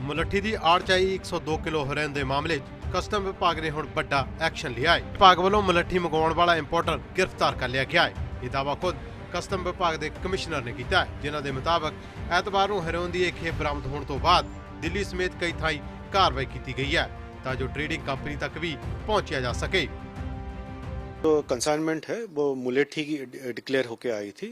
ਮੁਲੱਠੀ ਦੀ ਆੜ ਚ ਆਈ 102 kilo heroin ਦੇ ਮਾਮਲੇ 'ਚ ਕਸਟਮ ਵਿਭਾਗ ਨੇ ਹੁਣ ਵੱਡਾ ਐਕਸ਼ਨ ਲਿਆ ਹੈ। ਵਿਭਾਗ ਵੱਲੋਂ ਮੁਲੱਠੀ ਮੰਗਵਾਉਣ ਵਾਲਾ ਇੰਪੋਰਟਰ ਗ੍ਰਿਫਤਾਰ ਕਰ ਲਿਆ ਗਿਆ ਹੈ। ਇਹ ਦਾਅਵਾ ਖੁਦ ਕਸਟਮ ਵਿਭਾਗ ਦੇ ਕਮਿਸ਼ਨਰ ਨੇ ਕੀਤਾ ਹੈ, ਜਿਨ੍ਹਾਂ ਦੇ ਮੁਤਾਬਕ ਐਤਵਾਰ ਨੂੰ ਹੈਰੋਇਨ ਦੀ ਇਹ ਖੇਪ ਬਰਾਮਦ ਹੋਣ ਤੋਂ ਬਾਅਦ ਦਿੱਲੀ ਸਮੇਤ ਕਈ ਥਾਈਂ ਕਾਰਵਾਈ ਕੀਤੀ ਗਈ ਹੈ ਤਾਂ ਜੋ ट्रेडिंग कंपनी तक भी पहुंचा जा सके। तो कंसाइनमेंट है वो मुलेठी की डिक्लेयर होके आई थी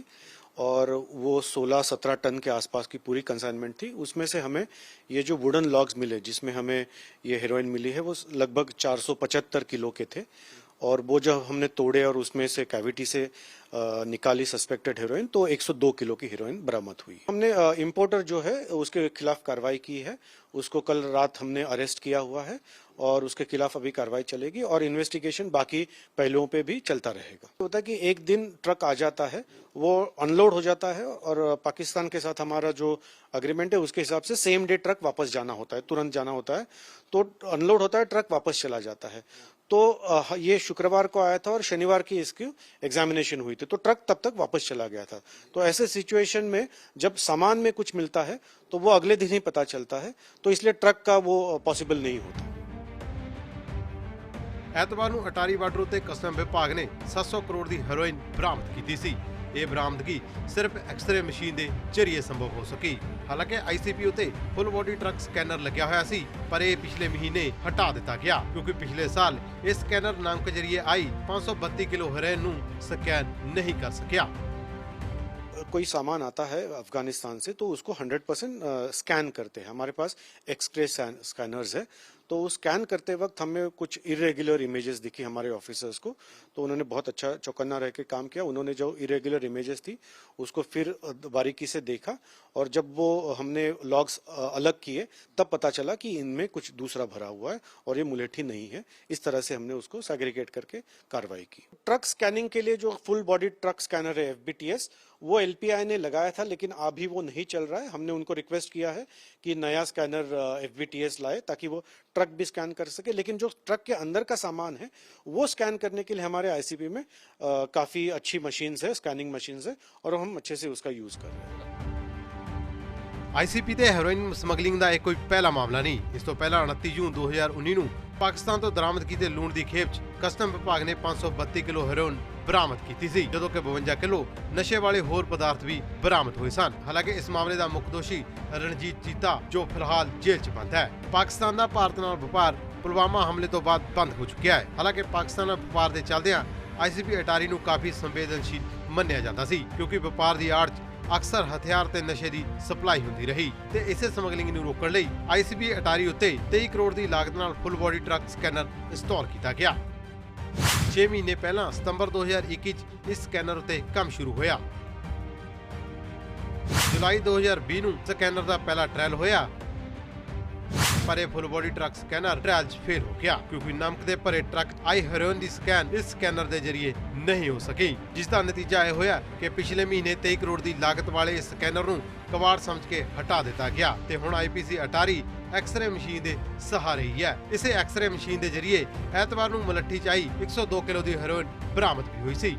और वो 16-17 टन के आसपास की पूरी कंसाइनमेंट थी। उसमें से हमें ये जो वुडन लॉग्स मिले जिसमें हमें ये हेरोइन मिली है वो लगभग 475 किलो के थे और वो जब हमने तोड़े और उसमें से कैविटी से निकाली सस्पेक्टेड हेरोइन तो 102 किलो की हेरोइन बरामद हुई। हमने इंपोर्टर जो है उसके खिलाफ कार्रवाई की है, उसको कल रात हमने अरेस्ट किया हुआ है और उसके खिलाफ अभी कार्रवाई चलेगी और इन्वेस्टिगेशन बाकी पहलुओं पे भी चलता रहेगा। होता है कि एक दिन ट्रक आ जाता है, वो अनलोड हो जाता है और पाकिस्तान के साथ हमारा जो अग्रीमेंट है उसके हिसाब से सेम डे ट्रक वापस जाना होता है, तुरंत जाना होता है, तो अनलोड होता है, ट्रक वापस चला जाता है। तो ये शुक्रवार को आया था और शनिवार की इसकी एग्जामिनेशन हुई थी, तो ट्रक तब तक वापस चला गया था। तो ऐसे सिचुएशन में जब सामान में कुछ मिलता है तो वो अगले दिन ही पता चलता है, तो इसलिए ट्रक का वो पॉसिबल नहीं होता। ਐਤਵਾਰ ਨੂੰ ਅਟਾਰੀ ਬਾਰਡਰ ਉੱਤੇ ਕਸਟਮ ਵਿਭਾਗ ਨੇ 700 ਕਰੋੜ ਦੀ ਹੈਰੋਇਨ ਬਰਾਮਦ ਕੀਤੀ ਸੀ। ਇਹ ਬਰਾਮਦਗੀ ਸਿਰਫ ਐਕਸ-ਰੇ ਮਸ਼ੀਨ ਦੇ ਜ਼ਰੀਏ ਸੰਭਵ ਹੋ ਸਕੀ। ਹਾਲਾਂਕਿ ਆਈਸੀਪੀ ਉੱਤੇ ਫੁੱਲ ਬੋਡੀ ਟਰੱਕ ਸਕੈਨਰ ਲੱਗਿਆ ਹੋਇਆ ਸੀ, ਪਰ ਇਹ ਪਿਛਲੇ ਮਹੀਨੇ ਹਟਾ ਦਿੱਤਾ ਗਿਆ ਕਿਉਂਕਿ ਪਿਛਲੇ ਸਾਲ ਇਸ ਸਕੈਨਰ ਨਾਮਕ ਜ਼ਰੀਏ ਆਈ 532 ਕਿਲੋ ਹੈਰੋਇਨ ਨੂੰ ਸਕੈਨ ਨਹੀਂ ਕਰ ਸਕਿਆ। कोई सामान आता है अफगानिस्तान से तो उसको 100% स्कैन करते हैं। हमारे पास एक्सरे स्कैनर्स है, तो स्कैन करते वक्त हमें कुछ इरेगुलर इमेजेस दिखी हमारे ऑफिसर्स को, तो उन्होंने बहुत अच्छा चौकन्ना रह के काम किया। उन्होंने जो इरेगुलर इमेजेस थी उसको फिर बारीकी से देखा और जब वो हमने लॉग्स अलग किए तब पता चला कि इनमें कुछ दूसरा भरा हुआ है और ये मुलेठी नहीं है। इस तरह से हमने उसको सेग्रीगेट करके कार्रवाई की। ट्रक स्कैनिंग के लिए जो फुल बॉडी ट्रक स्कैनर है FBTS वो LPI ने लगाया था, लेकिन अभी वो नहीं चल रहा है। हमने उनको रिक्वेस्ट किया है कि नया स्कैनर FBTS लाए ताकि वो ट्रक भी स्कैन कर सके, लेकिन जो ट्रक के अंदर का सामान है वो स्कैन करने के लिए हमारे ICP में काफी अच्छी मशीन्स है, स्कैनिंग मशीन्स है और हम अच्छे से उसका यूज कर रहे हैं। ਆਈਸੀਪੀ ਤੇ ਹੈਰੋਇਨ ਸਮਗਲਿੰਗ ਦਾ ਇਹ ਕੋਈ ਪਹਿਲਾ ਮਾਮਲਾ ਨਹੀਂ। ਇਸ ਤੋਂ ਪਹਿਲਾਂ 29 ਜੂਨ 2019 ਨੂੰ ਪਾਕਿਸਤਾਨ ਤੋਂ ਦਰਾਮਦ ਕੀਤੇ ਲੂਣ ਦੀ ਖੇਪ 'ਚ ਕਸਟਮ ਵਿਭਾਗ ਨੇ 532 ਕਿਲੋ ਹੈਰੋਇਨ ਬਰਾਮਦ ਕੀਤੀ ਸੀ, ਜਦੋਂ ਕਿ 52 ਕਿਲੋ ਨਸ਼ੇ ਵਾਲੇ ਹੋਰ ਪਦਾਰਥ ਵੀ ਬਰਾਮਦ ਹੋਏ ਸਨ। ਹਾਲਾਂਕਿ ਇਸ ਮਾਮਲੇ ਦਾ ਮੁੱਖ ਦੋਸ਼ੀ ਰਣਜੀਤ ਚੀਤਾ ਜੋ ਫਿਲਹਾਲ ਜੇਲ੍ਹ 'ਚ ਬੰਦ ਹੈ। ਪਾਕਿਸਤਾਨ ਦਾ ਭਾਰਤ ਨਾਲ ਵਪਾਰ ਪੁਲਵਾਮਾ ਹਮਲੇ ਤੋਂ ਬਾਅਦ ਬੰਦ ਹੋ ਚੁੱਕਿਆ ਹੈ। ਹਾਲਾਂਕਿ ਪਾਕਿਸਤਾਨ ਨਾਲ ਵਪਾਰ ਦੇ ਚੱਲਦਿਆਂ ਆਈਸੀਪੀ ਅਟਾਰੀ ਨੂੰ ਕਾਫੀ ਸੰਵੇਦਨਸ਼ੀਲ ਮੰਨਿਆ ਜਾਂਦਾ ਸੀ ਕਿਉਂਕਿ ਵਪਾਰ ਦੀ ਆੜ 'ਚ ਅਕਸਰ ਹਥਿਆਰ ਤੇ ਨਸ਼ੇ ਦੀ ਸਪਲਾਈ ਹੁੰਦੀ ਰਹੀ ਤੇ ਇਸੇ ਸਮਗਲਿੰਗ ਨੂੰ ਰੋਕਣ ਲਈ ਆਈਸੀਪੀ ਅਟਾਰੀ ਉੱਤੇ 23 ਕਰੋੜ ਦੀ ਲਾਗਤ ਨਾਲ full body truck scanner install ਕੀਤਾ ਗਿਆ। 6 ਮਹੀਨੇ ਪਹਿਲਾਂ ਸਤੰਬਰ 2021 ਚ ਇਸ ਸਕੈਨਰ ਉੱਤੇ ਕੰਮ ਸ਼ੁਰੂ ਹੋਇਆ। ਜੁਲਾਈ 2020 ਨੂੰ ਸਕੈਨਰ ਦਾ ਪਹਿਲਾ ਟ੍ਰਾਇਲ ਹੋਇਆ, ਪਰ ਇਹ full body truck scanner trial 'ਚ ਫੇਲ ਹੋ ਗਿਆ ਕਿਉਂਕਿ ਨਮਕ ਦੇ ਭਰੇ ਟਰੱਕ ਆਈ ਹੈਰੋਇਨ ਦੀ ਸਕੈਨ ਇਸ ਸਕੈਨਰ ਦੇ ਜ਼ਰੀਏ ਨਹੀਂ ਹੋ ਸਕੀ, ਜਿਸ ਦਾ ਨਤੀਜਾ ਇਹ ਹੋਇਆ ਕਿ ਪਿਛਲੇ ਮਹੀਨੇ 23 ਕਰੋੜ ਦੀ ਲਾਗਤ ਵਾਲੇ ਇਸ ਸਕੈਨਰ ਨੂੰ ਕਬਾੜ ਸਮਝ ਕੇ ਹਟਾ ਦਿੱਤਾ ਗਿਆ ਤੇ ਹੁਣ ਆਈਪੀਸੀ ਅਟਾਰੀ ਐਕਸ-ਰੇ ਮਸ਼ੀਨ ਦੇ ਸਹਾਰੇ ਹੀ ਹੈ। ਇਸੇ ਐਕਸ-ਰੇ ਮਸ਼ੀਨ ਦੇ ਜ਼ਰੀਏ ਐਤਵਾਰ ਨੂੰ ਮੁਲੱਠੀ 'ਚ ਆਈ 102 ਕਿਲੋ ਦੀ ਹੈਰੋਇਨ ਬਰਾਮਦ ਵੀ ਹੋਈ ਸੀ।